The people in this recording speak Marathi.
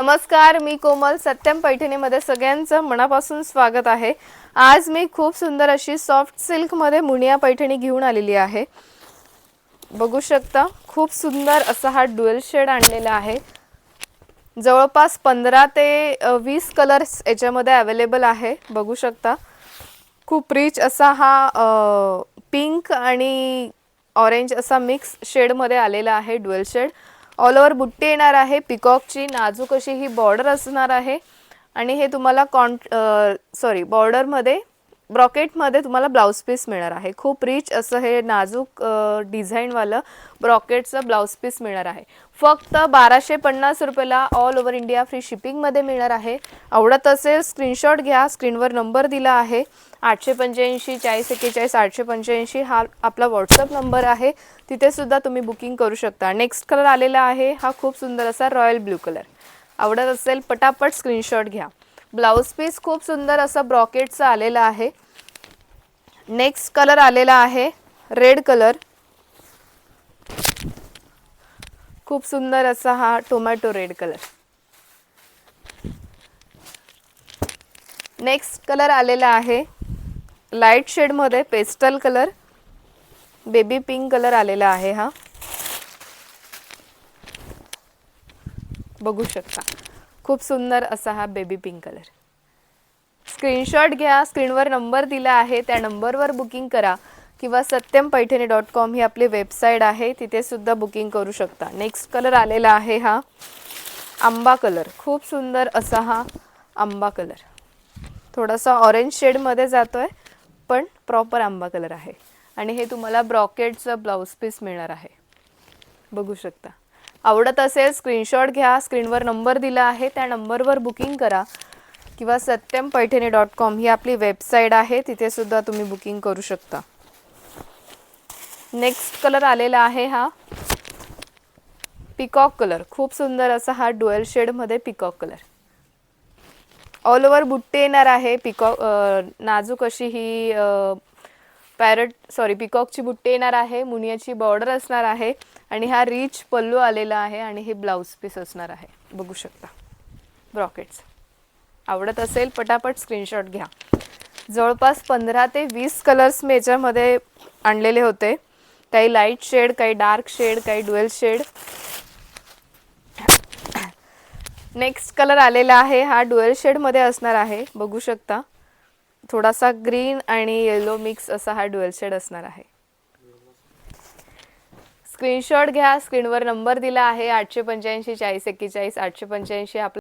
नमस्कार, मी कोमल. सत्यम पैठणीमध्ये सगळ्यांचं मनापासून स्वागत आहे. आज मी खूप सुंदर अशी सॉफ्ट सिल्क मध्ये मुनिया पैठणी घेऊन आलेली आहे. बघू शकता, खूप सुंदर असा हा ड्युअल शेड आणलेला आहे. जवळपास 15 ते 20 कलर्स याच्यामध्ये अवेलेबल आहे. बघू शकता, खूप रिच असा हा पिंक आणि ऑरेंज असा मिक्स शेड मध्ये आलेला आहे. ड्युअल शेड ऑल ओव्हर बुट्टी येणार आहे. पिकॉकची नाजूक अशी ही बॉर्डर असणार आहे आणि हे तुम्हाला बॉर्डर मध्ये ब्रॉकेट मध्ये तुम्हाला ब्लाउज पीस मिळणार आहे. खूप रिच असं हे नाजूक डिझाइन वाला ब्रॉकेटचं ब्लाउज पीस मिळणार आहे. फक्त 1250 रुपयाला all over India free shipping मध्ये मिळणार आहे. आवडत असेल स्क्रीनशॉट घ्या. स्क्रीनवर नंबर दिला आहे 885 4041 885 हा आपला व्हॉट्सअप नंबर आहे. तिथे सुद्धा तुम्ही बुकिंग करू शकता. नेक्स्ट कलर आलेला आहे हा खूप सुंदर असा रॉयल ब्लू कलर. आवडत असेल पटापट स्क्रीनशॉट घ्या. ब्लाउज पीस खूप सुंदर असा ब्रॉकेटचा आलेला आहे. नेक्स्ट कलर आलेला आहे रेड कलर. खूप सुंदर असा हा tomato red colour. Next colour आलेला आहे लाईट शेड मध्ये pastel colour. Baby pink colour आलेला आहे हा. बघू शकता, खूप सुंदर असा हा बेबी पिंक कलर. स्क्रीनशॉट घ्या. स्क्रीनवर नंबर दिला आहे त्या नंबरवर बुकिंग करा किंवा satyampaithani.com ही आपली वेबसाईट आहे. तिथे सुद्धा बुकिंग करू शकता. नेक्स्ट कलर आलेला आहे हा आंबा कलर. खूप सुंदर असा हा आंबा कलर. थोडासा ऑरेंज शेड मध्ये जातोय पण प्रॉपर आंबा कलर आहे आणि हे तुम्हाला ब्रॉकेटचं ब्लाउज पीस मिळणार आहे. बघू शकता. आवडत असेल स्क्रीनशॉट घ्या. स्क्रीनवर नंबर दिला आहे त्या नंबरवर बुकिंग करा किंवा satyampaithani.com ही आपली वेबसाईट आहे. तिथे सुद्धा तुम्ही बुकिंग करू शकता. नेक्स्ट कलर आलेला आहे हा पिकॉक कलर. खूप सुंदर असा हा ड्युअल शेड मध्ये पिकॉक कलर. ऑल ओव्हर बुट्टी येणार आहे. पिकॉक नाजूक अशी ही पिकॉकची बुट्टी येणार आहे. मुनियाची बॉर्डर असणार आहे आणि हा रिच पल्लू आलेला आहे आणि हे ब्लाउज पीस असणार आहे. बघू शकता ब्रॉकेट्स. आवडत असेल पटापट स्क्रीनशॉट घ्या. जवळपास 15 ते 20 कलर्स मी याच्यामध्ये आणलेले होते. काही लाईट शेड, काही डार्क शेड, काही ड्युअल शेड. नेक्स्ट कलर आलेला आहे हा ड्युअल शेड मध्ये असणार आहे. बघू शकता, थोडासा ग्रीन आणि येलो मिक्स असा हा ड्युअल शेड असणार आहे. स्क्रीनशॉट घ्या. स्क्रीनवर नंबर दिला आहे 885 4041 885 आपला